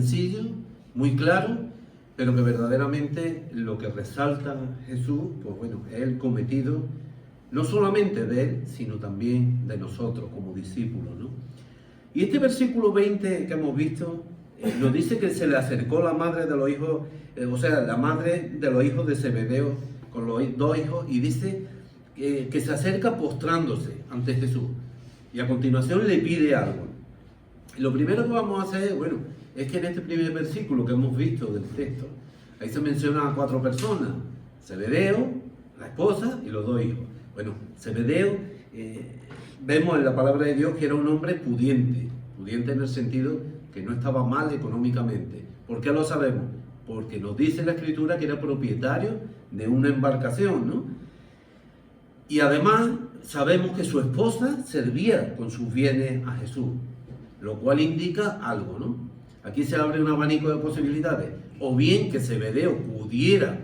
sencillo, muy claro, pero que verdaderamente lo que resalta Jesús, pues bueno, es el cometido no solamente de él, sino también de nosotros como discípulos, ¿no? Y este versículo 20 que hemos visto, nos dice que se le acercó la madre de los hijos, la madre de los hijos de Zebedeo con los dos hijos, y dice que se acerca postrándose ante Jesús. Y a continuación le pide algo. Y lo primero que vamos a hacer, bueno, es que en este primer versículo que hemos visto del texto, ahí se mencionan a 4 personas: Zebedeo, la esposa y los 2 hijos. Bueno, Zebedeo, vemos en la palabra de Dios que era un hombre pudiente en el sentido que no estaba mal económicamente. ¿Por qué lo sabemos? Porque nos dice la Escritura que era propietario de una embarcación, ¿no? Y además sabemos que su esposa servía con sus bienes a Jesús, lo cual indica algo, ¿no? Aquí se abre un abanico de posibilidades. O bien que Zebedeo pudiera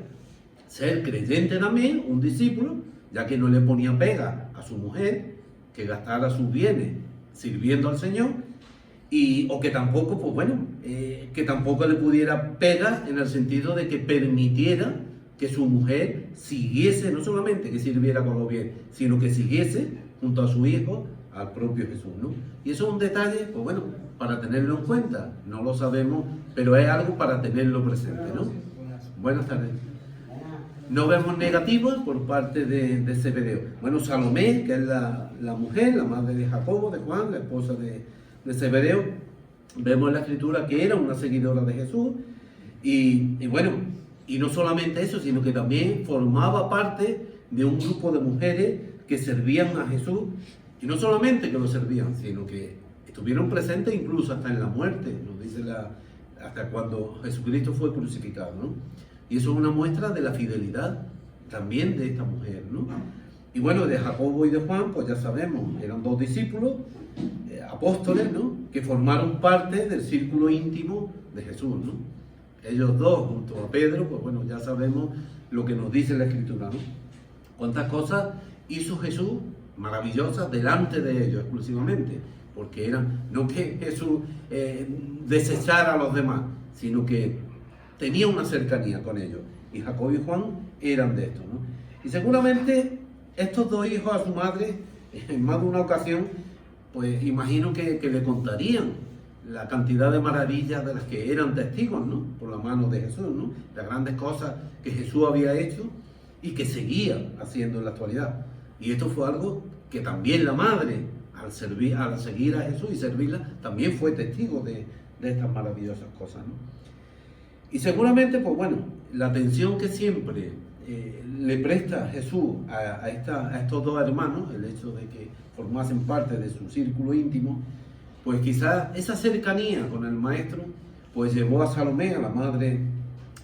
ser creyente también, un discípulo, ya que no le ponía pega a su mujer, que gastara sus bienes sirviendo al Señor, o que tampoco, pues bueno, que tampoco le pudiera pega en el sentido de que permitiera que su mujer siguiese, no solamente que sirviera con los bienes, sino que siguiese junto a su hijo al propio Jesús, ¿no? Y eso es un detalle, pues bueno, para tenerlo en cuenta. No lo sabemos, pero es algo para tenerlo presente, ¿no? Buenas tardes. No vemos negativas por parte de Zebedeo. Bueno, Salomé, que es la mujer, la madre de Jacobo, de Juan, la esposa de Zebedeo, vemos en la Escritura que era una seguidora de Jesús. Y bueno, y no solamente eso, sino que también formaba parte de un grupo de mujeres que servían a Jesús. Y no solamente que lo servían, sino que estuvieron presentes incluso hasta en la muerte, nos dice hasta cuando Jesucristo fue crucificado, ¿no? Y eso es una muestra de la fidelidad también de esta mujer, ¿no? Y bueno, de Jacobo y de Juan, pues ya sabemos, eran 2 discípulos, apóstoles, ¿no? Que formaron parte del círculo íntimo de Jesús, ¿no? Ellos 2, junto a Pedro, pues bueno, ya sabemos lo que nos dice la Escritura, ¿no? Cuántas cosas hizo Jesús maravillosas delante de ellos exclusivamente, porque no que Jesús desechara a los demás, sino que tenía una cercanía con ellos, y Jacobo y Juan eran de estos, ¿no? Y seguramente estos 2 hijos a su madre, en más de una ocasión, pues imagino que le contarían la cantidad de maravillas de las que eran testigos, ¿no? Por la mano de Jesús, ¿no? Las grandes cosas que Jesús había hecho y que seguía haciendo en la actualidad. Y esto fue algo que también la madre, al seguir a Jesús y servirla, también fue testigo de estas maravillosas cosas, ¿no? Y seguramente, pues bueno, la atención que siempre le presta Jesús a estos 2 hermanos, el hecho de que formasen parte de su círculo íntimo, pues quizás esa cercanía con el Maestro, pues llevó a Salomé, a la madre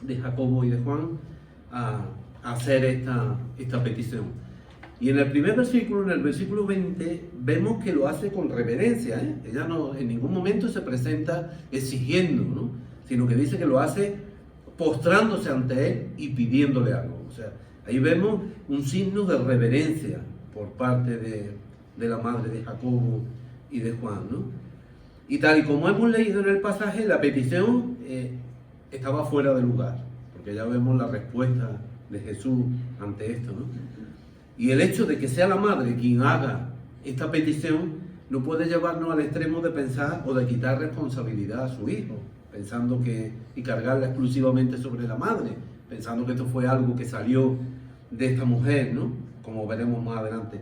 de Jacobo y de Juan, a hacer esta petición. Y en el primer versículo, en el versículo 20, vemos que lo hace con reverencia, ¿eh? Ella no en ningún momento se presenta exigiendo, ¿no? Sino que dice que lo hace postrándose ante él y pidiéndole algo. O sea, ahí vemos un signo de reverencia por parte de la madre de Jacobo y de Juan, ¿no? Y tal y como hemos leído en el pasaje, la petición estaba fuera de lugar, porque ya vemos la respuesta de Jesús ante esto, ¿no? Y el hecho de que sea la madre quien haga esta petición no puede llevarnos al extremo de pensar o de quitar responsabilidad a su hijo, pensando y cargarla exclusivamente sobre la madre, pensando que esto fue algo que salió de esta mujer, ¿no? Como veremos más adelante.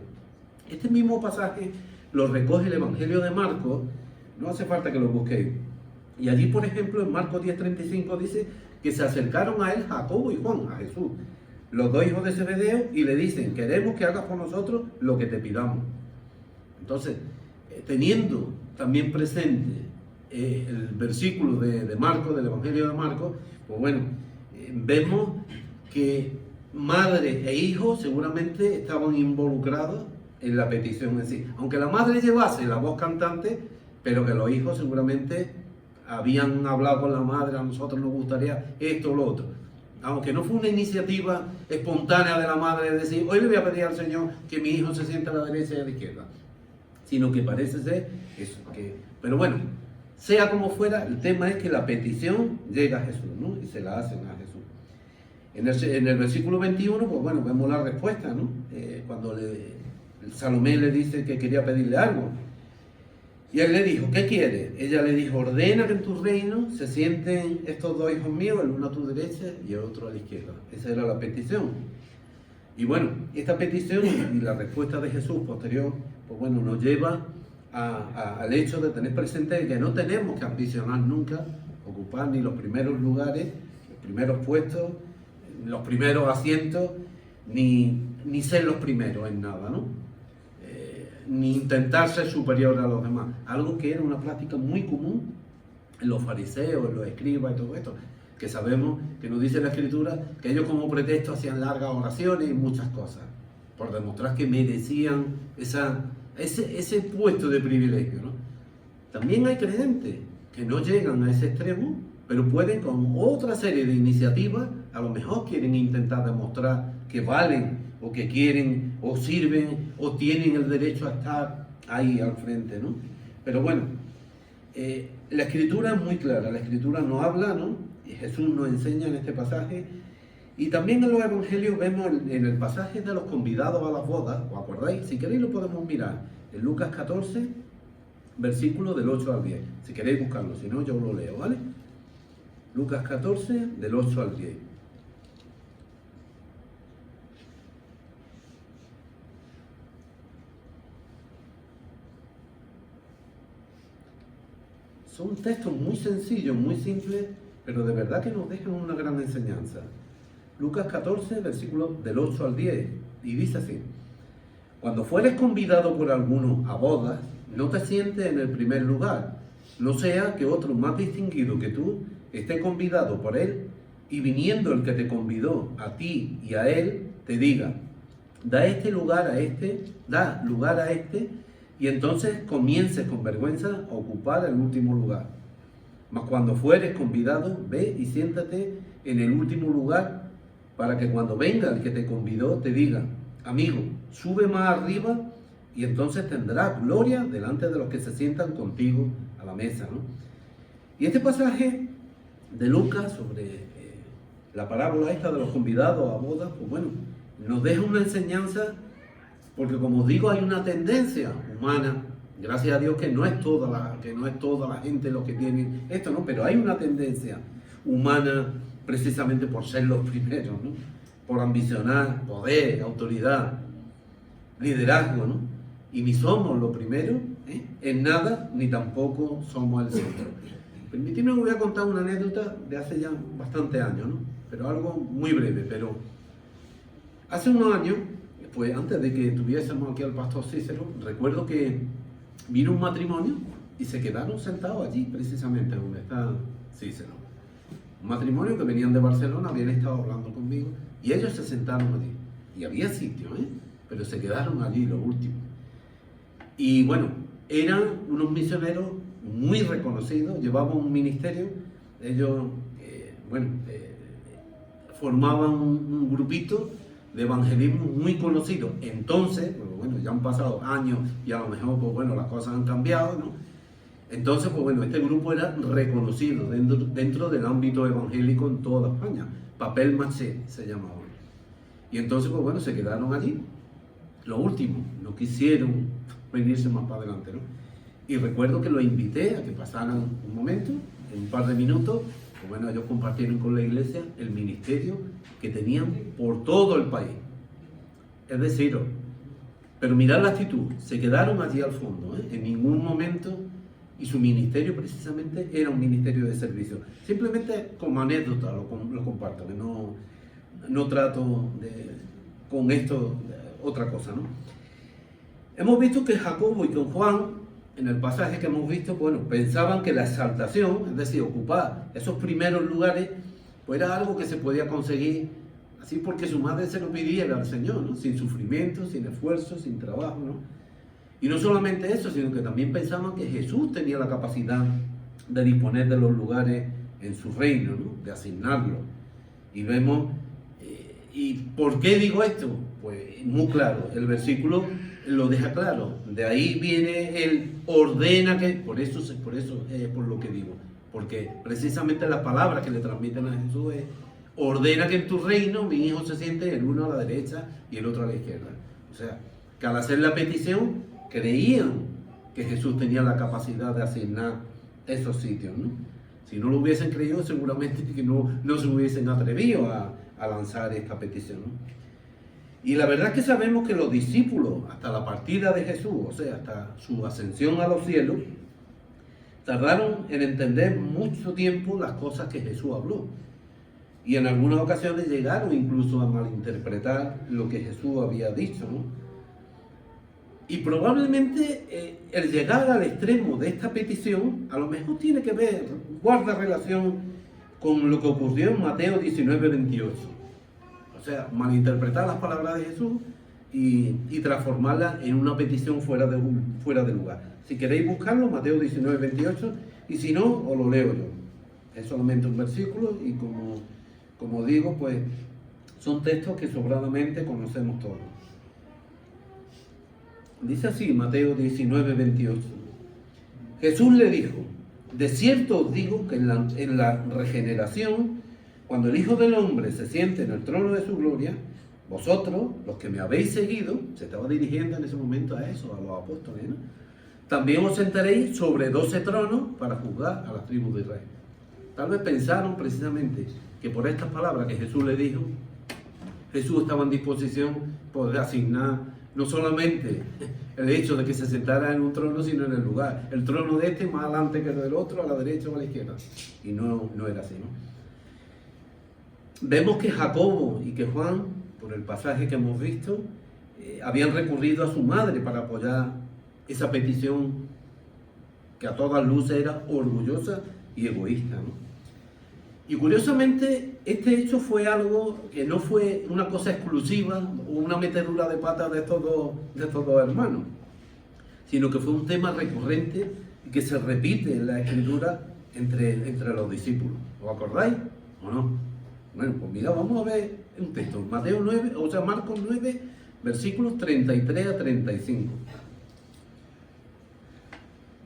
Este mismo pasaje lo recoge el Evangelio de Marcos, no hace falta que lo busquéis. Y allí, por ejemplo, en Marcos 10:35 dice que se acercaron a él Jacobo y Juan, a Jesús, los 2 hijos de Zebedeo, y le dicen: queremos que hagas por nosotros lo que te pidamos. Entonces, teniendo también presente el versículo de Marcos, del Evangelio de Marcos, pues bueno, vemos que madre e hijo seguramente estaban involucrados en la petición en sí. Aunque la madre llevase la voz cantante, pero que los hijos seguramente habían hablado con la madre: a nosotros nos gustaría esto o lo otro. Aunque no fue una iniciativa espontánea de la madre de decir: hoy le voy a pedir al Señor que mi hijo se sienta a la derecha y a la izquierda, sino que parece ser eso. Pero bueno, Sea como fuera, el tema es que la petición llega a Jesús, ¿no? Y se la hacen a Jesús. En el versículo 21, pues bueno, vemos la respuesta, ¿no? Cuando Salomé le dice que quería pedirle algo. Y él le dijo, ¿qué quiere? Ella le dijo, ordena que en tu reino se sienten estos dos hijos míos, el uno a tu derecha y el otro a la izquierda. Esa era la petición. Y bueno, esta petición y la respuesta de Jesús posterior, pues bueno, nos lleva al hecho de tener presente que no tenemos que ambicionar nunca ocupar ni los primeros lugares, los primeros puestos, los primeros asientos, ni ser los primeros en nada, ¿no? Ni intentar ser superior a los demás. Algo que era una práctica muy común en los fariseos, en los escribas y todo esto, que sabemos que nos dice la Escritura que ellos como pretexto hacían largas oraciones y muchas cosas, por demostrar que merecían ese puesto de privilegio, ¿no? También hay creyentes que no llegan a ese extremo, pero pueden con otra serie de iniciativas, a lo mejor quieren intentar demostrar que valen, o que quieren, o sirven, o tienen el derecho a estar ahí al frente, ¿no? Pero bueno, la Escritura es muy clara, la Escritura nos habla, ¿no? Y Jesús nos enseña en este pasaje, y también en los Evangelios vemos en el pasaje de los convidados a las bodas, ¿os acordáis? Si queréis lo podemos mirar, en Lucas 14, versículo del 8 al 10, si queréis buscarlo, si no yo lo leo, ¿vale? Lucas 14, del 8 al 10. Son textos muy sencillos, muy simples, pero de verdad que nos dejan una gran enseñanza. Lucas 14, versículos del 8 al 10, y dice así: cuando fueres convidado por alguno a bodas, no te sientes en el primer lugar, no sea que otro más distinguido que tú esté convidado por él, y viniendo el que te convidó a ti y a él, te diga, da lugar a este, y entonces comiences con vergüenza a ocupar el último lugar. Mas cuando fueres convidado, ve y siéntate en el último lugar, para que cuando venga el que te convidó te diga, amigo, sube más arriba, y entonces tendrás gloria delante de los que se sientan contigo a la mesa, ¿no? Y este pasaje de Lucas sobre la parábola esta de los convidados a bodas, pues bueno, nos deja una enseñanza. Porque como os digo, hay una tendencia humana, gracias a Dios que no es toda la gente lo que tiene esto, ¿no? Pero hay una tendencia humana precisamente por ser los primeros, ¿no? Por ambicionar poder, autoridad, liderazgo, ¿no? Y ni somos los primeros en nada, ni tampoco somos el centro. Permitidme que voy a contar una anécdota de hace ya bastantes años, ¿no? Pero algo muy breve, pero hace unos años, pues antes de que tuviésemos aquí al pastor Cícero, recuerdo que vino un matrimonio y se quedaron sentados allí, precisamente donde está Cícero. Un matrimonio que venían de Barcelona, habían estado hablando conmigo, y ellos se sentaron allí. Y había sitio, pero se quedaron allí lo último. Y bueno, eran unos misioneros muy reconocidos, llevaban un ministerio, ellos, formaban un grupito de evangelismo muy conocido. Entonces, pues bueno, ya han pasado años y a lo mejor, pues bueno, las cosas han cambiado, ¿no? Entonces, pues bueno, este grupo era reconocido dentro del ámbito evangélico en toda España. Papel maché se llamaba. Y entonces, pues bueno, se quedaron allí. Lo último, no quisieron venirse más para adelante, ¿no? Y recuerdo que los invité a que pasaran un momento, en un par de minutos. Pues bueno, ellos compartieron con la iglesia el ministerio que tenían por todo el país. Es decir, pero mirad la actitud, se quedaron allí al fondo, en ningún momento, y su ministerio precisamente era un ministerio de servicio. Simplemente como anécdota lo comparto, que no trato con esto otra cosa, ¿no? Hemos visto que Jacobo y con Juan, en el pasaje que hemos visto, bueno, pensaban que la exaltación, es decir, ocupar esos primeros lugares, pues era algo que se podía conseguir así porque su madre se lo pidiera al Señor, ¿no? Sin sufrimiento, sin esfuerzo, sin trabajo, ¿no? Y no solamente eso, sino que también pensaban que Jesús tenía la capacidad de disponer de los lugares en su reino, ¿no? De asignarlos. Y vemos, ¿y por qué digo esto? Pues muy claro, el versículo lo deja claro. De ahí viene el ordena que, por eso es por lo que digo, porque precisamente la palabra que le transmiten a Jesús es: ordena que en tu reino mi hijo se siente el uno a la derecha y el otro a la izquierda. O sea, que al hacer la petición creían que Jesús tenía la capacidad de asignar esos sitios, ¿no? Si no lo hubiesen creído, seguramente que no se hubiesen atrevido a lanzar esta petición, ¿no? Y la verdad es que sabemos que los discípulos, hasta la partida de Jesús, o sea, hasta su ascensión a los cielos, tardaron en entender mucho tiempo las cosas que Jesús habló. Y en algunas ocasiones llegaron incluso a malinterpretar lo que Jesús había dicho, ¿no? Y probablemente el llegar al extremo de esta petición a lo mejor tiene que ver, guarda relación con lo que ocurrió en Mateo 19:28. O sea, malinterpretar las palabras de Jesús y transformarlas en una petición fuera de lugar. Si queréis buscarlo, Mateo 19:28, y si no, os lo leo yo. Es solamente un versículo y como digo, pues son textos que sobradamente conocemos todos. Dice así, Mateo 19:28. Jesús le dijo: de cierto os digo que en la regeneración, cuando el Hijo del Hombre se siente en el trono de su gloria, vosotros, los que me habéis seguido, se estaba dirigiendo en ese momento a eso, a los apóstoles, ¿no? También os sentaréis sobre 12 tronos para juzgar a las tribus de Israel. Tal vez pensaron precisamente que por estas palabras que Jesús le dijo, Jesús estaba en disposición de asignar no solamente el hecho de que se sentara en un trono, sino en el lugar. El trono de este más adelante que el del otro, a la derecha o a la izquierda. Y no era así, ¿no? Vemos que Jacobo y que Juan, por el pasaje que hemos visto, habían recurrido a su madre para apoyar esa petición que a todas luces era orgullosa y egoísta, ¿no? Y curiosamente, este hecho fue algo que no fue una cosa exclusiva o una metedura de pata de estos dos hermanos, sino que fue un tema recurrente y que se repite en la Escritura entre los discípulos. ¿Os acordáis o no? Bueno, pues mira, vamos a ver un texto, Mateo 9, o sea, Marcos 9, versículos 33 a 35.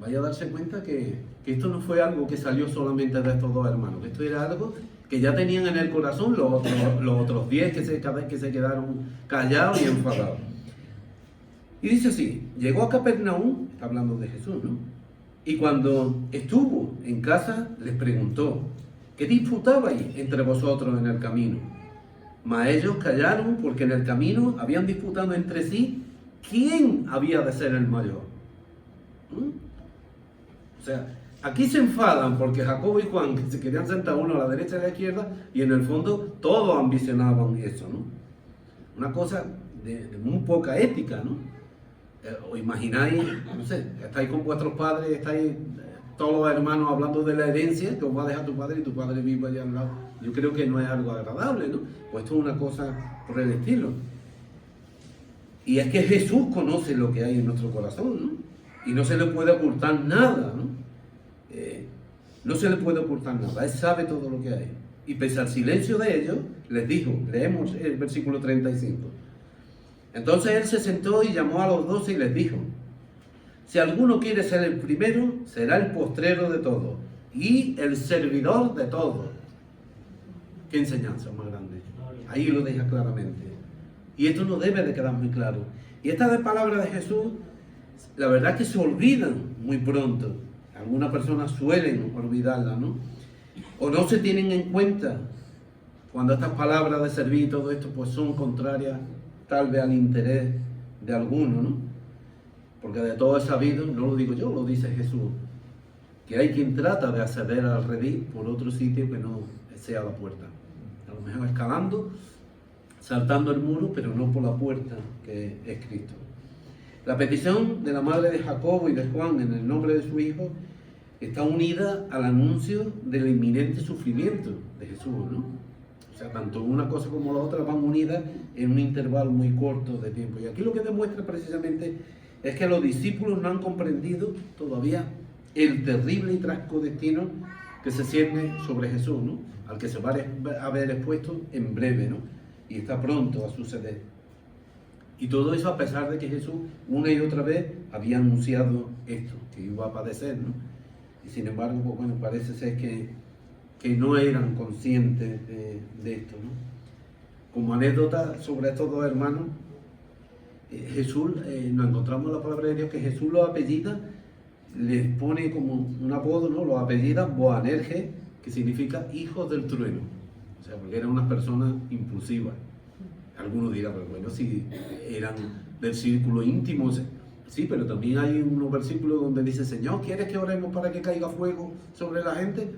Vaya a darse cuenta que esto no fue algo que salió solamente de estos dos hermanos, que esto era algo que ya tenían en el corazón los otros 10 que se quedaron callados y enfadados. Y dice así: llegó a Capernaum, está hablando de Jesús, ¿no? Y cuando estuvo en casa, les preguntó: ¿qué disputabais entre vosotros en el camino? Mas ellos callaron, porque en el camino habían disputado entre sí quién había de ser el mayor. O sea, aquí se enfadan porque Jacobo y Juan se querían sentar uno a la derecha y a la izquierda, y en el fondo todos ambicionaban eso, ¿no? Una cosa de muy poca ética, ¿no? O imagináis, no sé, estáis con vuestros padres, estáis todos los hermanos hablando de la herencia que os va a dejar tu padre y tu padre vive allá al lado. Yo creo que no es algo agradable, ¿no? Pues esto es una cosa por el estilo. Y es que Jesús conoce lo que hay en nuestro corazón, ¿no? Y no se le puede ocultar nada, ¿no? No se le puede ocultar nada, Él sabe todo lo que hay. Y pese al silencio de ellos, les dijo, leemos el versículo 35. Entonces Él se sentó y llamó a los 12 y les dijo: si alguno quiere ser el primero, será el postrero de todos y el servidor de todos. Qué enseñanza más grande. Ahí lo deja claramente. Y esto no debe de quedar muy claro. Y estas palabras de Jesús, la verdad es que se olvidan muy pronto. Algunas personas suelen olvidarlas, ¿no? O no se tienen en cuenta cuando estas palabras de servir y todo esto pues son contrarias tal vez al interés de alguno, ¿no? Porque de todo es sabido, no lo digo yo, lo dice Jesús, que hay quien trata de acceder al redil por otro sitio que no sea la puerta. A lo mejor escalando, saltando el muro, pero no por la puerta que es Cristo. La petición de la madre de Jacobo y de Juan en el nombre de su hijo está unida al anuncio del inminente sufrimiento de Jesús, ¿no? O sea, tanto una cosa como la otra van unidas en un intervalo muy corto de tiempo. Y aquí lo que demuestra precisamente es que los discípulos no han comprendido todavía el terrible y trágico destino que se cierne sobre Jesús, ¿no? Al que se va a ver expuesto en breve, ¿no? Y está pronto a suceder. Y todo eso a pesar de que Jesús una y otra vez había anunciado esto, que iba a padecer, ¿no? Y sin embargo, pues bueno, parece ser que no eran conscientes de esto, ¿no? Como anécdota sobre estos dos hermanos, Jesús, nos encontramos en la palabra de Dios que Jesús los apellida, les pone como un apodo, ¿no? Los apellida Boanerges, que significa hijos del trueno. O sea, porque eran unas personas impulsivas. Algunos dirán, pero bueno, si eran del círculo íntimo, sí, pero también hay unos versículos donde dice, Señor, ¿quieres que oremos para que caiga fuego sobre la gente?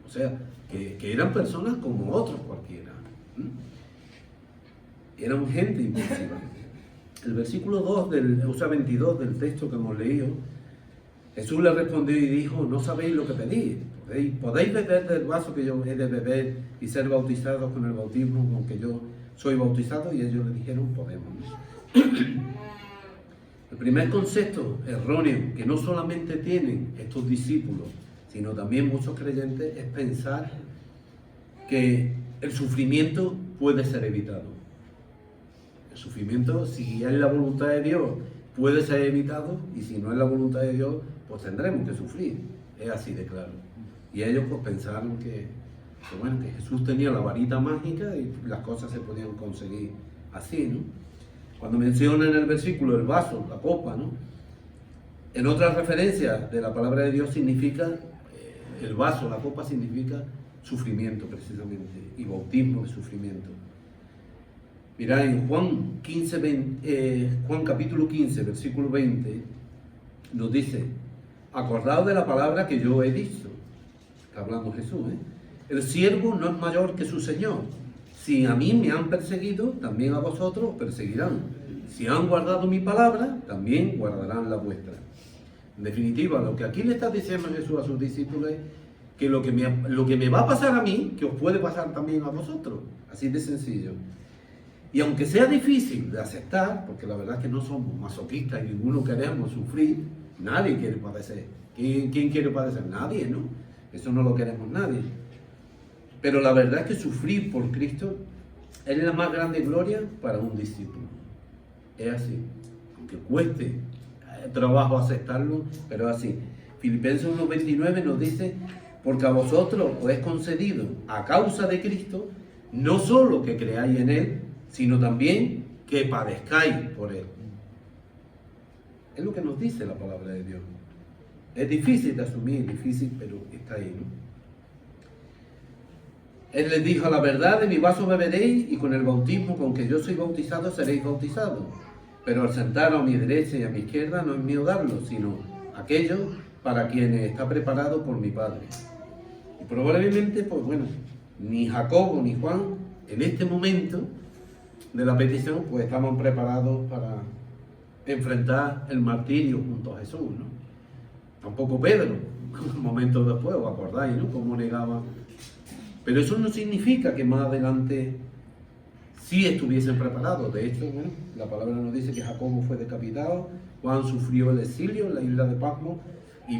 O sea, que eran personas como otros cualquiera. Eran gente impulsiva. El versículo 2 22 del texto que hemos leído, Jesús le respondió y dijo, no sabéis lo que pedís. ¿Podéis beber del vaso que yo he de beber y ser bautizados con el bautismo con que yo soy bautizado? Y ellos le dijeron, podemos. El primer concepto erróneo que no solamente tienen estos discípulos, sino también muchos creyentes, es pensar que el sufrimiento puede ser evitado. El sufrimiento, si es la voluntad de Dios, puede ser evitado, y si no es la voluntad de Dios, pues tendremos que sufrir. Es así de claro. Y ellos pues pensaron que Jesús tenía la varita mágica y las cosas se podían conseguir así, ¿no? Cuando menciona en el versículo el vaso, la copa, ¿no? En otras referencias de la palabra de Dios significa, el vaso, la copa significa sufrimiento precisamente, y bautismo de sufrimiento. Mirá, en Juan capítulo 15, versículo 20, nos dice, acordaos de la palabra que yo he dicho. Está hablando Jesús, El siervo no es mayor que su Señor. Si a mí me han perseguido, también a vosotros os perseguirán. Si han guardado mi palabra, también guardarán la vuestra. En definitiva, lo que aquí le está diciendo Jesús a sus discípulos es que lo que me va a pasar a mí, que os puede pasar también a vosotros. Así de sencillo. Y aunque sea difícil de aceptar, porque la verdad es que no somos masoquistas y ninguno queremos sufrir, nadie quiere padecer. ¿Quién quiere padecer? Nadie, ¿no? Eso no lo queremos nadie. Pero la verdad es que sufrir por Cristo es la más grande gloria para un discípulo. Es así. Aunque cueste trabajo aceptarlo, pero es así. Filipenses 1:29 nos dice, porque a vosotros os es concedido, a causa de Cristo, no solo que creáis en Él, sino también que padezcáis por Él. Es lo que nos dice la palabra de Dios. Es difícil de asumir, difícil, pero está ahí, ¿no? Él les dijo, a la verdad de mi vaso beberéis, y con el bautismo con que yo soy bautizado seréis bautizados. Pero al sentar a mi derecha y a mi izquierda no es mío darlo, sino aquello para quienes está preparado por mi Padre. Y probablemente, pues bueno, ni Jacobo ni Juan, en este momento de la petición, pues estaban preparados para enfrentar el martirio junto a Jesús, ¿no? Tampoco Pedro, un momento después, os acordáis, ¿no? Cómo negaba. Pero eso no significa que más adelante sí estuviesen preparados. De hecho, bueno, la palabra nos dice que Jacobo fue decapitado, Juan sufrió el exilio en la isla de Patmos, y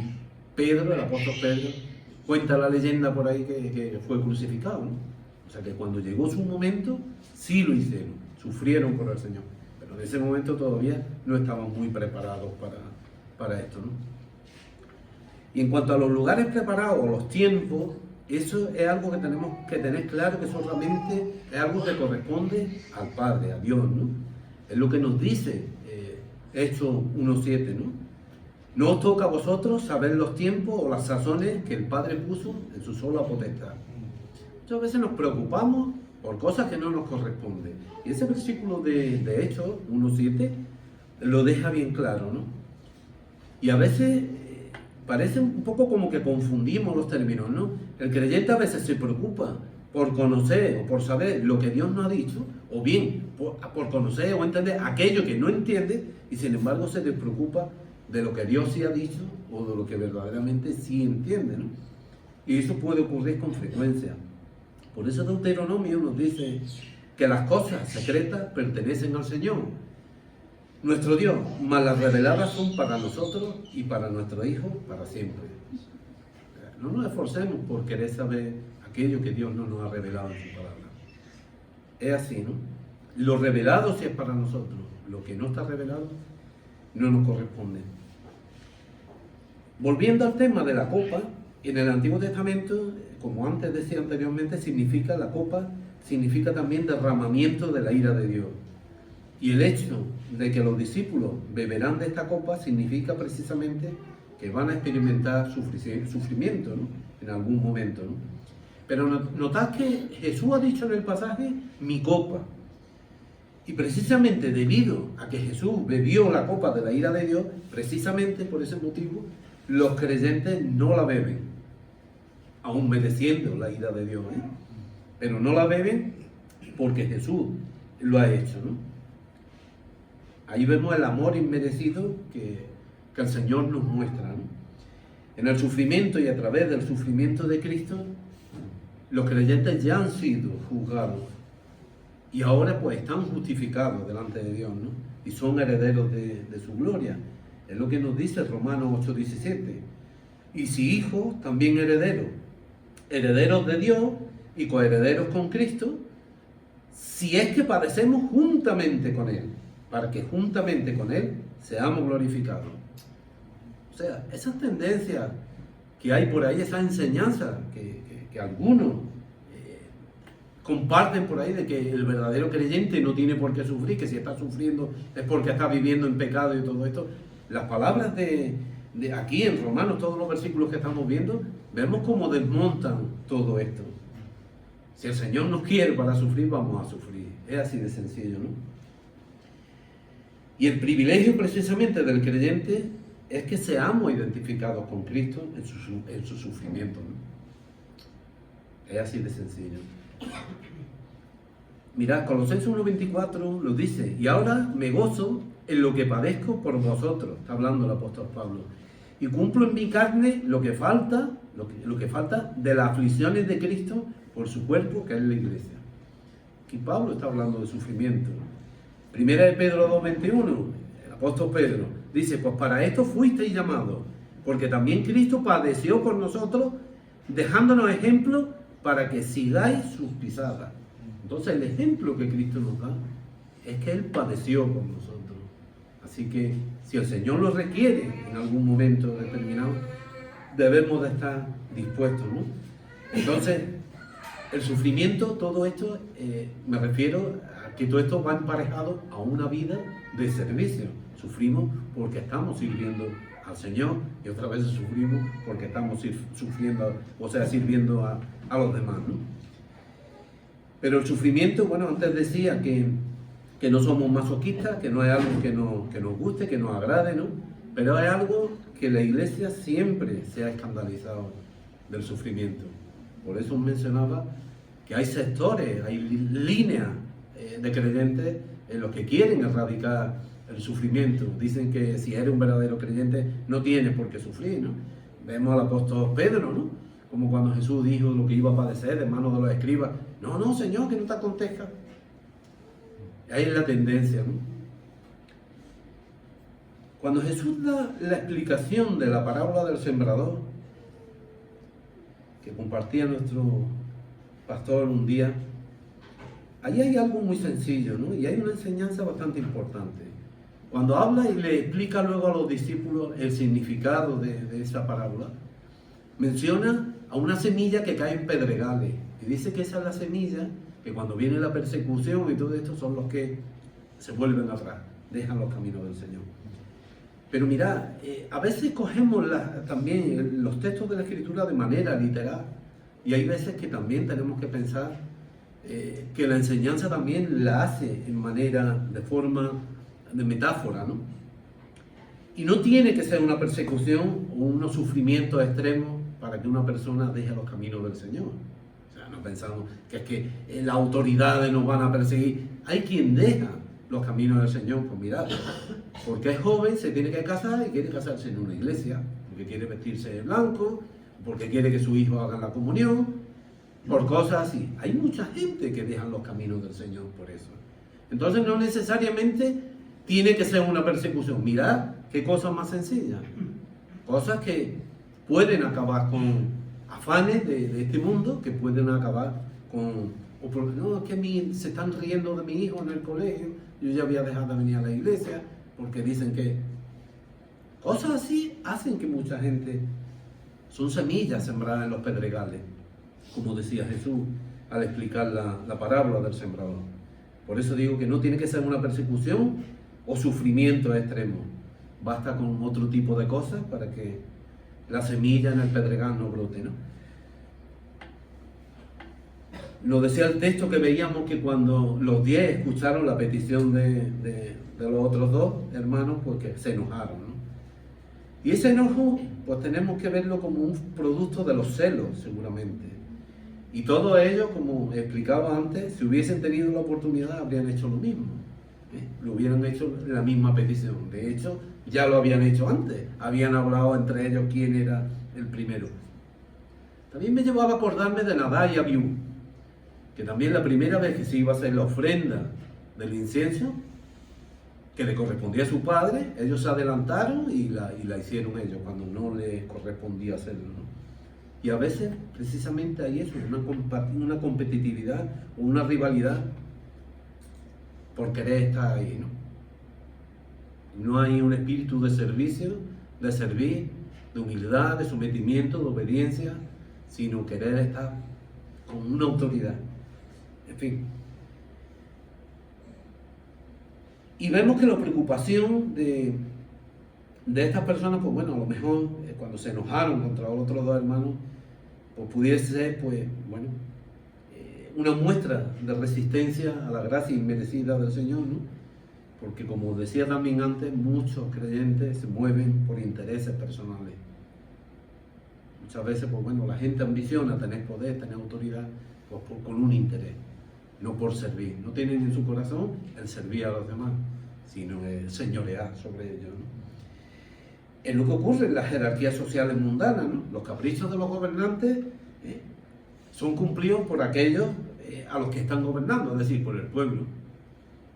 Pedro, el apóstol Pedro, cuenta la leyenda por ahí que fue crucificado, ¿no? O sea que cuando llegó su momento, sí lo hicieron, sufrieron por el Señor. Pero en ese momento todavía no estaban muy preparados para esto, ¿no? Y en cuanto a los lugares preparados, los tiempos, eso es algo que tenemos que tener claro, que solamente es algo que corresponde al Padre, a Dios, ¿no? Es lo que nos dice Hechos 1:7, ¿no? No os toca a vosotros saber los tiempos o las sazones que el Padre puso en su sola potestad. Muchas veces nos preocupamos por cosas que no nos corresponden. Y ese versículo de Hechos 1:7 lo deja bien claro, ¿no? Y a veces parece un poco como que confundimos los términos, ¿no? El creyente a veces se preocupa por conocer o por saber lo que Dios nos ha dicho, o bien por conocer o entender aquello que no entiende, y sin embargo se despreocupa de lo que Dios sí ha dicho o de lo que verdaderamente sí entiende, ¿no? Y eso puede ocurrir con frecuencia. Por eso Deuteronomio nos dice que las cosas secretas pertenecen al Señor, nuestro Dios, mas las reveladas son para nosotros y para nuestros hijos para siempre. No nos esforcemos por querer saber aquello que Dios no nos ha revelado en su palabra. Es así, ¿no? Lo revelado sí es para nosotros, lo que no está revelado no nos corresponde. Volviendo al tema de la copa, en el Antiguo Testamento, como antes decía anteriormente, significa la copa, significa también derramamiento de la ira de Dios. Y el hecho de que los discípulos beberán de esta copa significa precisamente que van a experimentar sufrimiento, ¿no? En algún momento, ¿no? Pero notad que Jesús ha dicho en el pasaje, mi copa. Y precisamente debido a que Jesús bebió la copa de la ira de Dios, precisamente por ese motivo, los creyentes no la beben, aún mereciendo la ira de Dios, ¿eh? Pero no la beben porque Jesús lo ha hecho, ¿no? Ahí vemos el amor inmerecido que el Señor nos muestra, ¿no? En el sufrimiento y a través del sufrimiento de Cristo, los creyentes ya han sido juzgados y ahora pues están justificados delante de Dios, ¿no? Y son herederos de su gloria. Es lo que nos dice Romanos 8:17. Y si hijos, también herederos, herederos de Dios y coherederos con Cristo, si es que padecemos juntamente con Él, para que juntamente con Él seamos glorificados. O sea, esas tendencias que hay por ahí, esa enseñanza que algunos comparten por ahí de que el verdadero creyente no tiene por qué sufrir, que si está sufriendo es porque está viviendo en pecado y todo esto. Las palabras de aquí en Romanos, todos los versículos que estamos viendo, vemos cómo desmontan todo esto. Si el Señor nos quiere para sufrir, vamos a sufrir. Es así de sencillo, ¿no? Y el privilegio precisamente del creyente es que seamos identificados con Cristo en su sufrimiento, ¿no? Es así de sencillo. Mirad, Colosenses 1:24 lo dice, y ahora me gozo en lo que padezco por vosotros, está hablando el apóstol Pablo, y cumplo en mi carne lo que falta de las aflicciones de Cristo por su cuerpo, que es la iglesia. Aquí Pablo está hablando de sufrimiento. Primera de Pedro 2:21, el apóstol Pedro dice, pues para esto fuisteis llamados, porque también Cristo padeció por nosotros, dejándonos ejemplo para que sigáis sus pisadas. Entonces el ejemplo que Cristo nos da es que Él padeció por nosotros. Así que si el Señor lo requiere en algún momento determinado, debemos de estar dispuestos, ¿no? Entonces, el sufrimiento, todo esto, me refiero a que todo esto va emparejado a una vida de servicio. Sufrimos porque estamos sirviendo al Señor y otras veces sufrimos porque estamos sirviendo a los demás, ¿no? Pero el sufrimiento, bueno, antes decía que no somos masoquistas, que no es algo que nos guste, que nos agrade, ¿no? Pero es algo que la Iglesia siempre se ha escandalizado del sufrimiento. Por eso mencionaba que hay sectores, hay líneas de creyentes en los que quieren erradicar el sufrimiento. Dicen que si eres un verdadero creyente no tienes por qué sufrir, ¿no? Vemos al apóstol Pedro, ¿no? Como cuando Jesús dijo lo que iba a padecer de manos de los escribas. No, Señor, que no te acontezca. Ahí es la tendencia, ¿no? Cuando Jesús da la explicación de la parábola del sembrador, que compartía nuestro pastor un día, ahí hay algo muy sencillo, ¿no? Y hay una enseñanza bastante importante. Cuando habla y le explica luego a los discípulos el significado de esa parábola, menciona a una semilla que cae en pedregales. Y dice que esa es la semilla que cuando viene la persecución y todo esto son los que se vuelven atrás, dejan los caminos del Señor. Pero mirad, a veces cogemos también los textos de la Escritura de manera literal y hay veces que también tenemos que pensar que la enseñanza también la hace de forma de metáfora, ¿no? Y no tiene que ser una persecución o unos sufrimientos extremos para que una persona deje los caminos del Señor. O sea, no pensamos que es que las autoridades nos van a perseguir. Hay quien deja los caminos del Señor, pues mirad, porque es joven, se tiene que casar y quiere casarse en una iglesia, porque quiere vestirse de blanco, porque quiere que su hijo haga la comunión, por cosas así. Hay mucha gente que deja los caminos del Señor por eso. Entonces no necesariamente tiene que ser una persecución. Mirad qué cosas más sencillas. Cosas que pueden acabar con afanes de este mundo, que pueden acabar con O porque no, es que se están riendo de mi hijo en el colegio, yo ya había dejado de venir a la iglesia, porque dicen que cosas así hacen que mucha gente, son semillas sembradas en los pedregales, como decía Jesús al explicar la parábola del sembrador. Por eso digo que no tiene que ser una persecución o sufrimiento extremo, basta con otro tipo de cosas para que la semilla en el pedregal no brote, ¿no? Lo decía el texto que veíamos, que cuando los 10 escucharon la petición de los otros 2 hermanos, pues que se enojaron, ¿no? Y ese enojo, pues tenemos que verlo como un producto de los celos, seguramente. Y todos ellos, como explicaba antes, si hubiesen tenido la oportunidad, habrían hecho lo mismo. Lo hubieran hecho la misma petición. De hecho, ya lo habían hecho antes. Habían hablado entre ellos quién era el primero. También me llevaba a acordarme de Nadab y Abiú, que también la primera vez que se iba a hacer la ofrenda del incienso, que le correspondía a su padre, ellos se adelantaron y la hicieron ellos, cuando no les correspondía hacerlo, ¿no? Y a veces, precisamente hay eso, una competitividad o una rivalidad por querer estar ahí, ¿no? No hay un espíritu de servicio, de servir, de humildad, de sometimiento, de obediencia, sino querer estar con una autoridad. En fin. Y vemos que la preocupación de estas personas, pues bueno, a lo mejor cuando se enojaron contra los otros 2 hermanos, pues pudiese ser, pues bueno, una muestra de resistencia a la gracia inmerecida del Señor, ¿no? Porque como decía también antes, muchos creyentes se mueven por intereses personales. Muchas veces, pues bueno, la gente ambiciona tener poder, tener autoridad, pues con un interés, no por servir. No tienen en su corazón el servir a los demás, sino el señorear sobre ellos, ¿no? Es lo que ocurre en las jerarquías sociales mundanas, ¿no? Los caprichos de los gobernantes son cumplidos por aquellos a los que están gobernando, es decir, por el pueblo.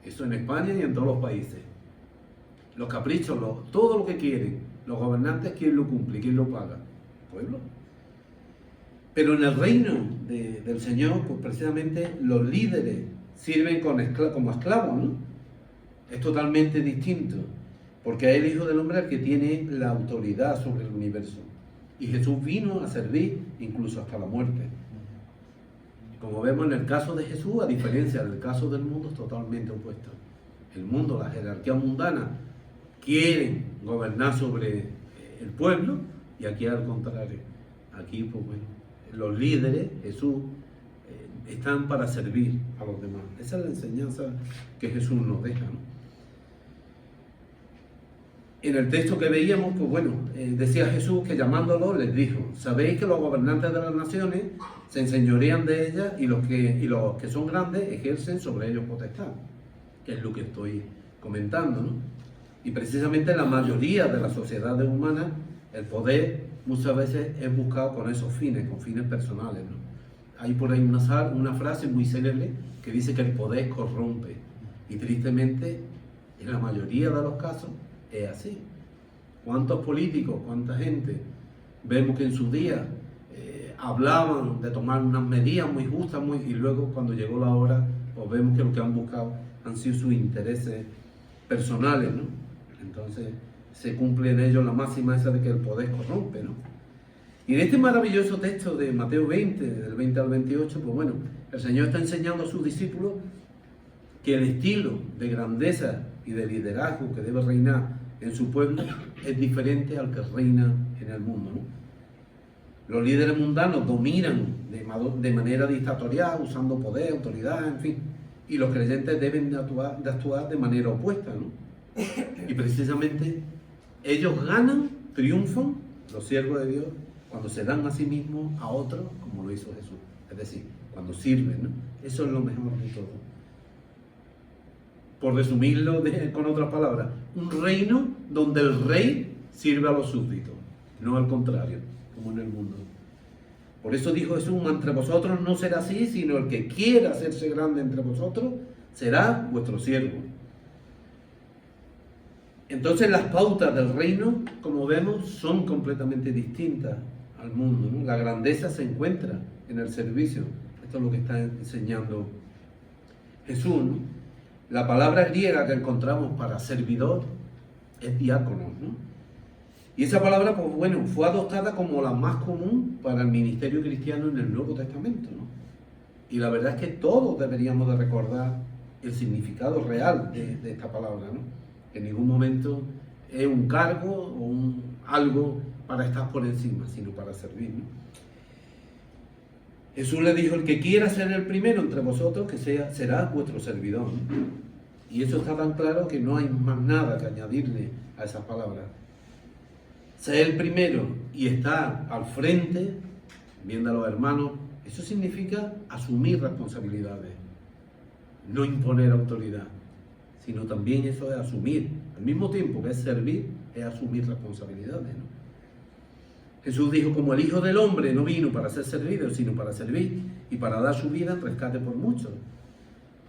Eso en España y en todos los países. Los caprichos, todo lo que quieren los gobernantes, ¿quién lo cumple? ¿Quién lo paga? El pueblo. Pero en el reino del Señor, pues precisamente los líderes sirven como esclavos, ¿no? Es totalmente distinto, porque es el Hijo del Hombre el que tiene la autoridad sobre el universo. Y Jesús vino a servir incluso hasta la muerte. Como vemos en el caso de Jesús, a diferencia del caso del mundo, es totalmente opuesto. El mundo, la jerarquía mundana, quieren gobernar sobre el pueblo, y aquí al contrario. Aquí, pues bueno, los líderes, Jesús, están para servir a los demás. Esa es la enseñanza que Jesús nos deja, ¿no? En el texto que veíamos, pues bueno, decía Jesús que llamándolos les dijo: sabéis que los gobernantes de las naciones se enseñorean de ellas, y los que son grandes ejercen sobre ellos potestad, que es lo que estoy comentando, ¿no? Y precisamente en la mayoría de las sociedades humanas, el poder muchas veces es buscado con esos fines, con fines personales, ¿no? Hay por ahí una frase muy célebre que dice que el poder corrompe, y tristemente en la mayoría de los casos es así. ¿Cuántos políticos, cuánta gente vemos que en su día hablaban de tomar unas medidas muy justas, y luego cuando llegó la hora, pues vemos que lo que han buscado han sido sus intereses personales, ¿no? Entonces se cumple en ellos la máxima esa de que el poder corrompe, ¿no? Y en este maravilloso texto de Mateo 20, del 20 al 28, pues bueno, el Señor está enseñando a sus discípulos que el estilo de grandeza y de liderazgo que debe reinar en su pueblo es diferente al que reina en el mundo, ¿no? Los líderes mundanos dominan de manera dictatorial, usando poder, autoridad, en fin, y los creyentes deben de actuar de manera opuesta, ¿no? Y precisamente ellos ganan, triunfan, los siervos de Dios, cuando se dan a sí mismos a otros, como lo hizo Jesús, es decir, cuando sirven, ¿no? Eso es lo mejor de todo. Por resumirlo con otras palabras, un reino donde el rey sirve a los súbditos, no al contrario, como en el mundo. Por eso dijo Jesús: entre vosotros no será así, sino el que quiera hacerse grande entre vosotros será vuestro siervo. Entonces las pautas del reino, como vemos, son completamente distintas al mundo, ¿no? La grandeza se encuentra en el servicio, Esto es lo que está enseñando Jesús, ¿no? La palabra griega que encontramos para servidor es diáconos, ¿no? Y esa palabra, pues bueno, fue adoptada como la más común para el ministerio cristiano en el Nuevo Testamento, ¿no? Y la verdad es que todos deberíamos de recordar el significado real de esta palabra, ¿no? Que en ningún momento es un cargo o algo para estar por encima, sino para servir, ¿no? Jesús le dijo: el que quiera ser el primero entre vosotros, que será vuestro servidor, ¿no? Y eso está tan claro que no hay más nada que añadirle a esas palabras. Ser el primero y estar al frente, viendo a los hermanos, eso significa asumir responsabilidades, no imponer autoridad, sino también eso es asumir. Al mismo tiempo que es servir, es asumir responsabilidades, ¿no? Jesús dijo: como el Hijo del Hombre no vino para ser servido, sino para servir y para dar su vida en rescate por muchos.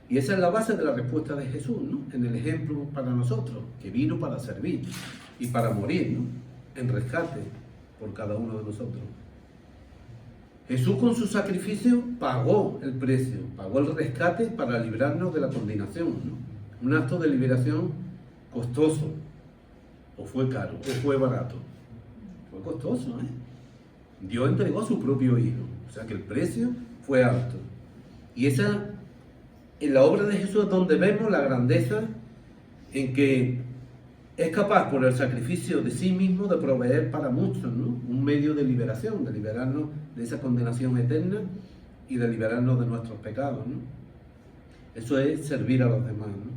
Y esa es la base de la respuesta de Jesús, ¿no? En el ejemplo para nosotros, que vino para servir y para morir, ¿no? En rescate por cada uno de nosotros. Jesús con su sacrificio pagó el precio, pagó el rescate para librarnos de la condenación, ¿no? Un acto de liberación costoso, o fue caro, o fue barato. Fue costoso, ¿eh? Dios entregó a su propio Hijo, o sea que el precio fue alto. Y esa, en la obra de Jesús, es donde vemos la grandeza en que es capaz, por el sacrificio de sí mismo, de proveer para muchos, ¿no? Un medio de liberación, de liberarnos de esa condenación eterna y de liberarnos de nuestros pecados, ¿no? Eso es servir a los demás, ¿no?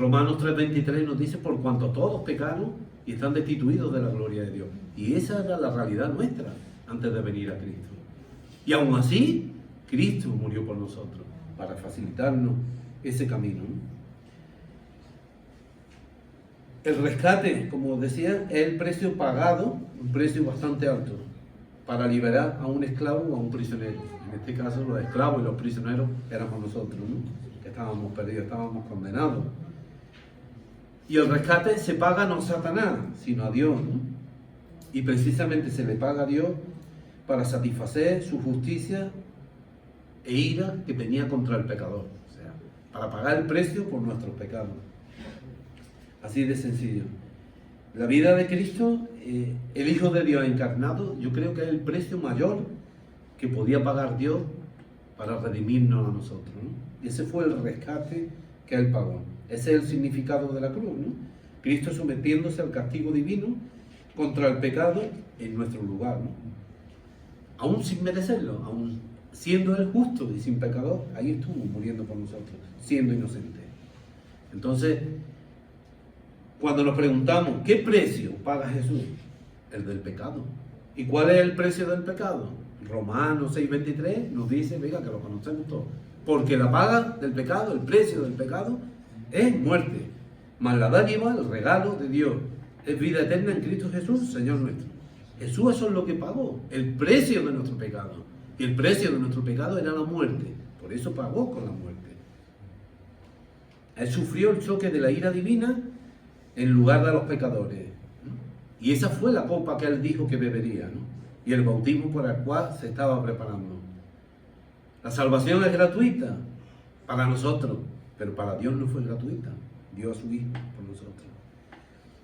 Romanos 3:23 nos dice: por cuanto todos pecaron y están destituidos de la gloria de Dios. Y esa era la realidad nuestra antes de venir a Cristo. Y aún así, Cristo murió por nosotros para facilitarnos ese camino, ¿no? El rescate, como decía, es el precio pagado, un precio bastante alto, para liberar a un esclavo o a un prisionero. En este caso, los esclavos y los prisioneros éramos nosotros, ¿no? Que estábamos perdidos, estábamos condenados. Y el rescate se paga no a Satanás, sino a Dios, ¿no? Y precisamente se le paga a Dios para satisfacer su justicia e ira que tenía contra el pecador. O sea, para pagar el precio por nuestros pecados. Así de sencillo. La vida de Cristo, el Hijo de Dios encarnado, yo creo que es el precio mayor que podía pagar Dios para redimirnos a nosotros, ¿no? Y ese fue el rescate que Él pagó. Ese es el significado de la cruz, ¿no? Cristo sometiéndose al castigo divino contra el pecado en nuestro lugar, ¿no? Aún sin merecerlo, aún siendo Él justo y sin pecador, ahí estuvo muriendo por nosotros, siendo inocente. Entonces, cuando nos preguntamos, ¿qué precio paga Jesús? El del pecado. ¿Y cuál es el precio del pecado? Romanos 6:23 nos dice, venga, que lo conocemos todos. Porque la paga del pecado, el precio del pecado, es muerte. Mas la dádiva, el regalo de Dios, es vida eterna en Cristo Jesús, Señor nuestro. Jesús eso es lo que pagó, el precio de nuestro pecado. Y el precio de nuestro pecado era la muerte. Por eso pagó con la muerte. Él sufrió el choque de la ira divina en lugar de los pecadores, ¿no? Y esa fue la copa que Él dijo que bebería, ¿no? Y el bautismo por el cual se estaba preparando. La salvación es gratuita para nosotros, pero para Dios no fue gratuita. Dio a su Hijo por nosotros.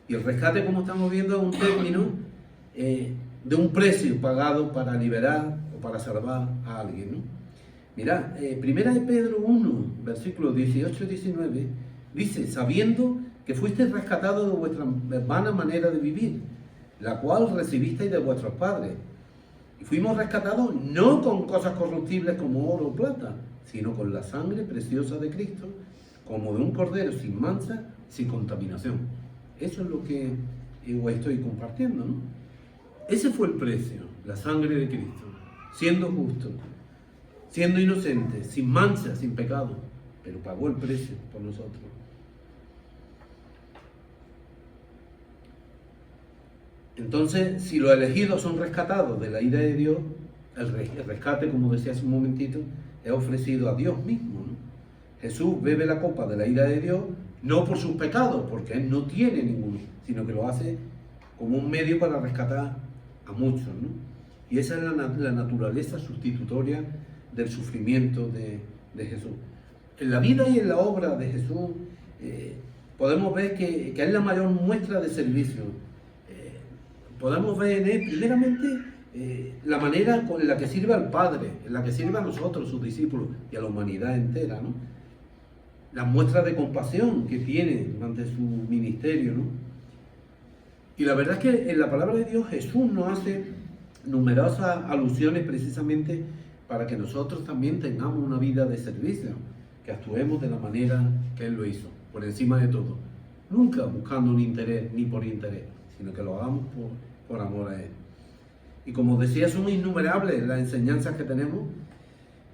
Y el rescate, como estamos viendo, es un término de un precio pagado para liberar o para salvar a alguien, ¿no? Mirad, primera de Pedro 1, versículos 18 y 19, dice: sabiendo que fuisteis rescatados de vuestra vana manera de vivir, la cual recibisteis de vuestros padres. Y fuimos rescatados no con cosas corruptibles como oro o plata, sino con la sangre preciosa de Cristo, como de un cordero sin mancha, sin contaminación. Eso es lo que yo estoy compartiendo, ¿no? Ese fue el precio, la sangre de Cristo, siendo justo, siendo inocente, sin mancha, sin pecado, pero pagó el precio por nosotros. Entonces, si los elegidos son rescatados de la ira de Dios, el rescate, como decía hace un momentito, es ofrecido a Dios mismo, ¿no? Jesús bebe la copa de la ira de Dios, no por sus pecados, porque Él no tiene ninguno, sino que lo hace como un medio para rescatar a muchos, ¿no? Y esa es la naturaleza sustitutoria del sufrimiento de Jesús. En la vida y en la obra de Jesús podemos ver que es la mayor muestra de servicio. Podemos ver en él, primeramente, la manera con la que sirve al Padre, en la que sirve a nosotros, sus discípulos, y a la humanidad entera, ¿no? Las muestras de compasión que tiene durante su ministerio, ¿no? Y la verdad es que en la palabra de Dios Jesús nos hace numerosas alusiones precisamente para que nosotros también tengamos una vida de servicio, que actuemos de la manera que Él lo hizo, por encima de todo. Nunca buscando un interés ni por interés, sino que lo hagamos por amor a Él. Y como decía, son innumerables las enseñanzas que tenemos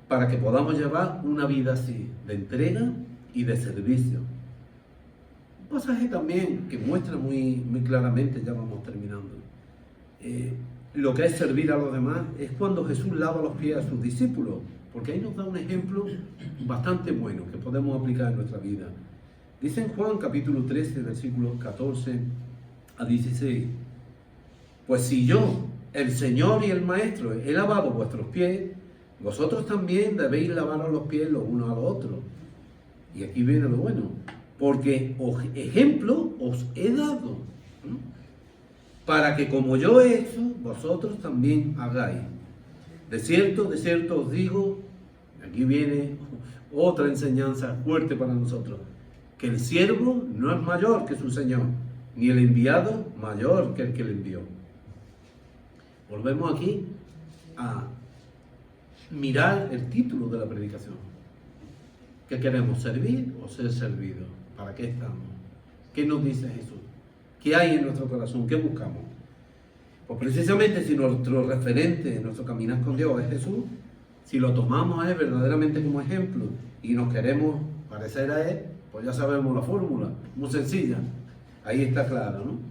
para que podamos llevar una vida así, de entrega y de servicio. Un pasaje también que muestra muy claramente, ya vamos terminando, lo que es servir a los demás, es cuando Jesús lava los pies a sus discípulos, porque ahí nos da un ejemplo bastante bueno que podemos aplicar en nuestra vida. Dice en Juan capítulo 13, versículos 14 a 16, pues si yo, el Señor y el Maestro, he lavado vuestros pies, vosotros también debéis lavaros los pies los unos a los otros. Y aquí viene lo bueno, porque ejemplo os he dado, ¿no? Para que como yo he hecho, vosotros también hagáis. De cierto os digo, aquí viene otra enseñanza fuerte para nosotros, que el siervo no es mayor que su Señor, ni el enviado mayor que el que le envió. Volvemos aquí a mirar el título de la predicación. ¿Qué queremos? ¿Servir o ser servidos? ¿Para qué estamos? ¿Qué nos dice Jesús? ¿Qué hay en nuestro corazón? ¿Qué buscamos? Pues precisamente si nuestro referente, nuestro caminar con Dios es Jesús, si lo tomamos a Él verdaderamente como ejemplo y nos queremos parecer a Él, pues ya sabemos la fórmula, muy sencilla. Ahí está claro, ¿no?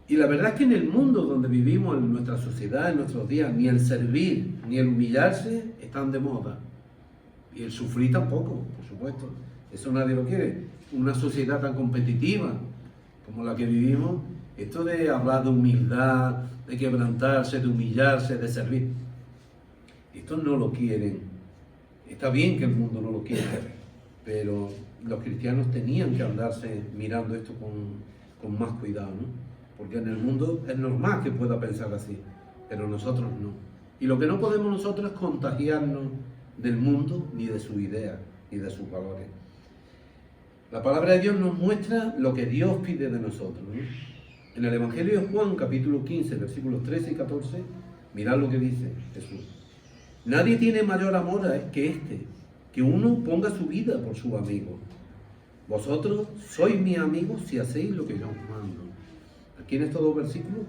Y la verdad es que en el mundo donde vivimos, en nuestra sociedad, en nuestros días, ni el servir ni el humillarse están de moda. Y el sufrir tampoco, por supuesto. Eso nadie lo quiere. Una sociedad tan competitiva como la que vivimos, esto de hablar de humildad, de quebrantarse, de humillarse, de servir, esto no lo quieren. Está bien que el mundo no lo quiera, pero los cristianos tenían que andarse mirando esto con más cuidado, ¿no? Porque en el mundo es normal que pueda pensar así, pero nosotros no. Y lo que no podemos nosotros es contagiarnos del mundo, ni de sus ideas, ni de sus valores. La palabra de Dios nos muestra lo que Dios pide de nosotros, ¿no? En el Evangelio de Juan, capítulo 15, versículos 13 y 14, mirad lo que dice Jesús. Nadie tiene mayor amor que este, que uno ponga su vida por su amigo. Vosotros sois mis amigos si hacéis lo que yo os mando. Aquí en estos dos versículos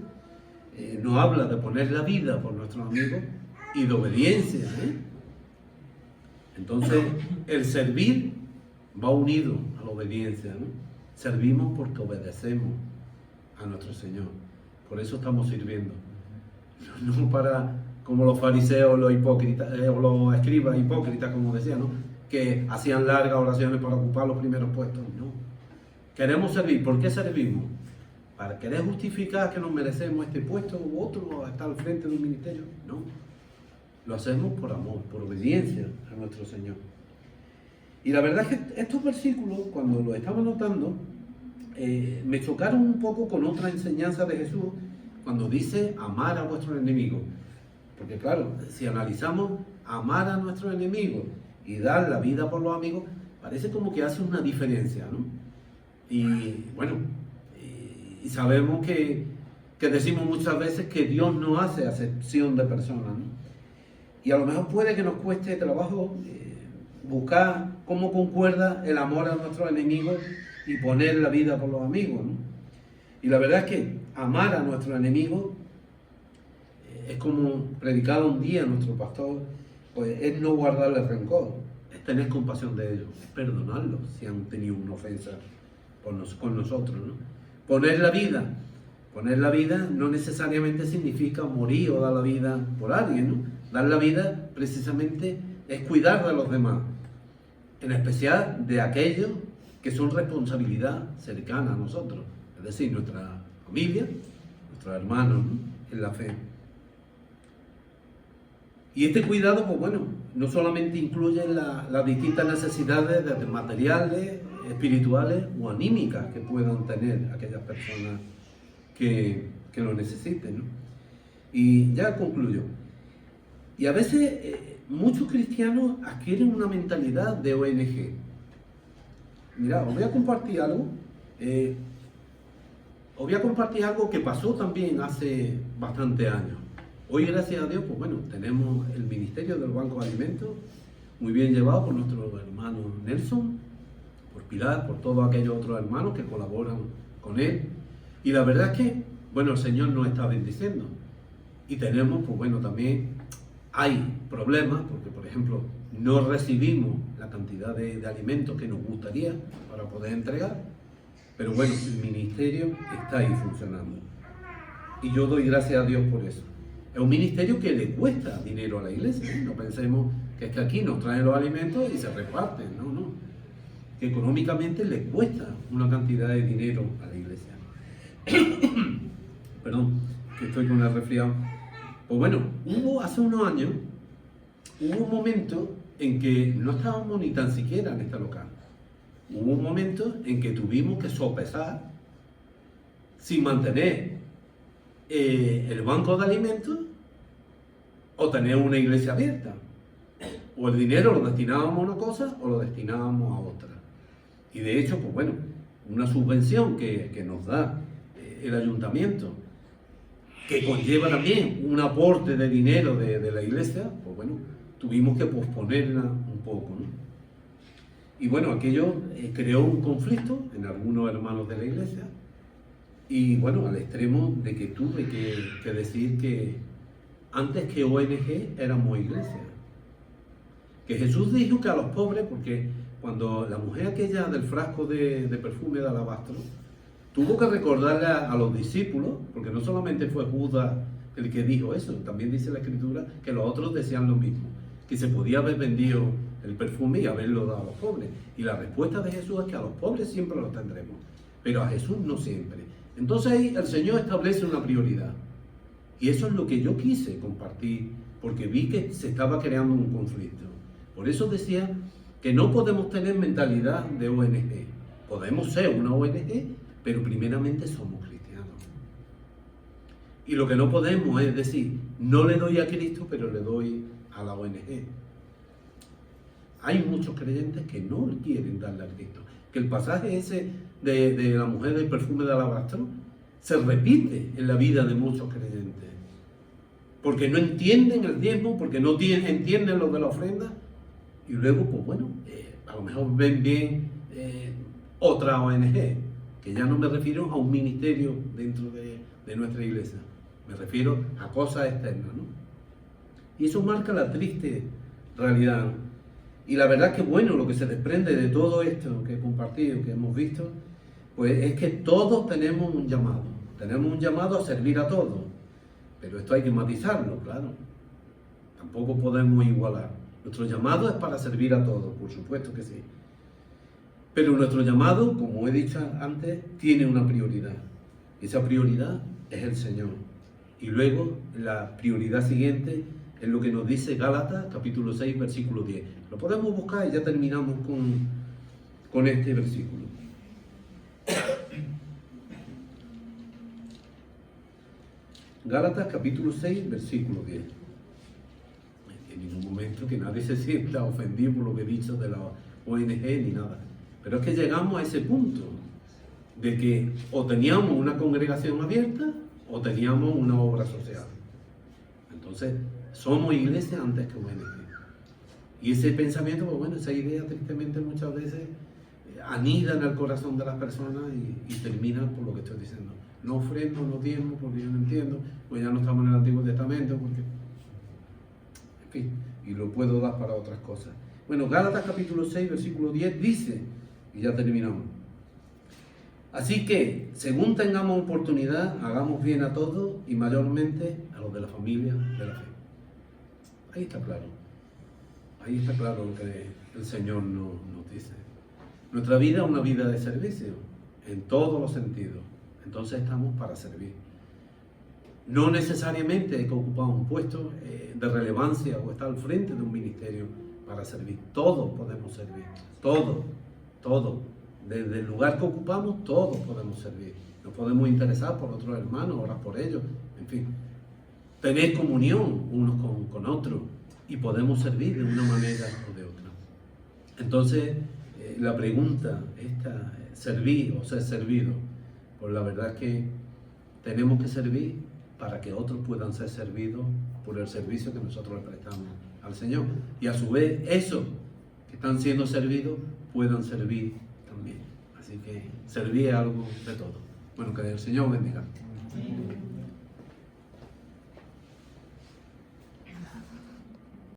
nos habla de poner la vida por nuestros amigos y de obediencia, Entonces, el servir va unido a la obediencia, ¿no? Servimos porque obedecemos a nuestro Señor. Por eso estamos sirviendo. No para, como los fariseos, los hipócritas, o los escribas hipócritas, como decía, ¿no? Que hacían largas oraciones para ocupar los primeros puestos. No. Queremos servir. ¿Por qué servimos? ¿Para querer justificar que nos merecemos este puesto u otro, a estar al frente de un ministerio? No. Lo hacemos por amor, por obediencia a nuestro Señor. Y la verdad es que estos versículos, cuando los estaba notando, me chocaron un poco con otra enseñanza de Jesús, cuando dice amar a vuestros enemigos. Porque claro, si analizamos amar a nuestros enemigos y dar la vida por los amigos, parece como que hace una diferencia, ¿no? Y bueno, y sabemos que decimos muchas veces que Dios no hace acepción de personas, ¿no? Y a lo mejor puede que nos cueste trabajo buscar cómo concuerda el amor a nuestros enemigos y poner la vida por los amigos, ¿no? Y la verdad es que amar a nuestros enemigos es como predicaba un día nuestro pastor, pues es no guardarles rencor, es tener compasión de ellos, es perdonarlos si han tenido una ofensa con nosotros, ¿no? Poner la vida no necesariamente significa morir o dar la vida por alguien, ¿no? Dar la vida precisamente es cuidar de los demás, en especial de aquellos que son responsabilidad cercana a nosotros, es decir, nuestra familia, nuestros hermanos, ¿no? En la fe. Y este cuidado, pues bueno, no solamente incluye las distintas necesidades de materiales, espirituales o anímicas que puedan tener aquellas personas que lo necesiten, ¿no? Y ya concluyo. Y a veces muchos cristianos adquieren una mentalidad de ONG. Mirad, os voy a compartir algo. Os voy a compartir algo que pasó también hace bastantes años. Hoy, gracias a Dios, pues bueno, tenemos el Ministerio del Banco de Alimentos, muy bien llevado por nuestro hermano Nelson, por Pilar, por todos aquellos otros hermanos que colaboran con él. Y la verdad es que, bueno, el Señor nos está bendiciendo. Y tenemos, pues bueno, también hay problemas, porque por ejemplo, no recibimos la cantidad de alimentos que nos gustaría para poder entregar. Pero bueno, el ministerio está ahí funcionando. Y yo doy gracias a Dios por eso. Es un ministerio que le cuesta dinero a la iglesia, ¿eh? No pensemos que es que aquí nos traen los alimentos y se reparten, no, no. Que económicamente le cuesta una cantidad de dinero a la iglesia. Perdón, que estoy con el resfriado. Pues bueno, hace unos años, hubo un momento en que no estábamos ni tan siquiera en este local. Hubo un momento en que tuvimos que sopesar sin mantener el banco de alimentos o tener una iglesia abierta. O el dinero lo destinábamos a una cosa o lo destinábamos a otra. Y de hecho, pues bueno, una subvención que nos da el ayuntamiento, que conlleva también un aporte de dinero de la iglesia, pues bueno, tuvimos que posponerla un poco, ¿no? Y bueno, aquello creó un conflicto en algunos hermanos de la iglesia, y bueno, al extremo de que tuve que decir que antes que ONG éramos iglesia. Que Jesús dijo que a los pobres, porque cuando la mujer aquella del frasco de perfume de alabastro, tuvo que recordarle a los discípulos, porque no solamente fue Judas el que dijo eso, también dice la Escritura que los otros decían lo mismo, que se podía haber vendido el perfume y haberlo dado a los pobres. Y la respuesta de Jesús es que a los pobres siempre los tendremos, pero a Jesús no siempre. Entonces ahí el Señor establece una prioridad. Y eso es lo que yo quise compartir, porque vi que se estaba creando un conflicto. Por eso decía que no podemos tener mentalidad de ONG. Podemos ser una ONG, pero primeramente somos cristianos. Y lo que no podemos es decir, no le doy a Cristo, pero le doy a la ONG. Hay muchos creyentes que no quieren darle a Cristo. Que el pasaje ese de la mujer del perfume de alabastro se repite en la vida de muchos creyentes. Porque no entienden el diezmo, porque no entienden lo de la ofrenda. Y luego, pues bueno, a lo mejor ven bien otra ONG, que ya no me refiero a un ministerio dentro de nuestra iglesia, me refiero a cosas externas, ¿no? Y eso marca la triste realidad, ¿no? Y la verdad que bueno, lo que se desprende de todo esto que he compartido, que hemos visto, pues es que todos tenemos un llamado a servir a todos, pero esto hay que matizarlo, claro, tampoco podemos igualar. Nuestro llamado es para servir a todos, por supuesto que sí. Pero nuestro llamado, como he dicho antes, tiene una prioridad. Esa prioridad es el Señor. Y luego la prioridad siguiente es lo que nos dice Gálatas, capítulo 6, versículo 10. Lo podemos buscar y ya terminamos con este versículo. Gálatas, capítulo 6, versículo 10. En ningún momento que nadie se sienta ofendido por lo que he dicho de la ONG ni nada. Pero es que llegamos a ese punto de que o teníamos una congregación abierta o teníamos una obra social. Entonces, somos iglesia antes que ONG. Y ese pensamiento, pues bueno, esa idea tristemente muchas veces anida en el corazón de las personas y termina por lo que estoy diciendo. No ofrendo, no diezmo, porque yo no entiendo, pues ya no estamos en el Antiguo Testamento, porque... En fin, y lo puedo dar para otras cosas. Bueno, Gálatas capítulo 6, versículo 10 dice, y ya terminamos: así que, según tengamos oportunidad, hagamos bien a todos y mayormente a los de la familia de la fe. Ahí está claro. Ahí está claro lo que el Señor nos dice. Nuestra vida es una vida de servicio, en todos los sentidos. Entonces estamos para servir. No necesariamente hay que ocupar un puesto de relevancia o estar al frente de un ministerio para servir. Todos podemos servir, todos. Desde el lugar que ocupamos, todos podemos servir. Nos podemos interesar por otros hermanos, orar por ellos, en fin. Tener comunión unos con otros y podemos servir de una manera o de otra. Entonces, la pregunta esta, servir o ser servido, pues la verdad es que tenemos que servir para que otros puedan ser servidos por el servicio que nosotros le prestamos al Señor. Y a su vez, esos que están siendo servidos puedan servir también. Así que servir es algo de todo. Bueno, que el Señor bendiga.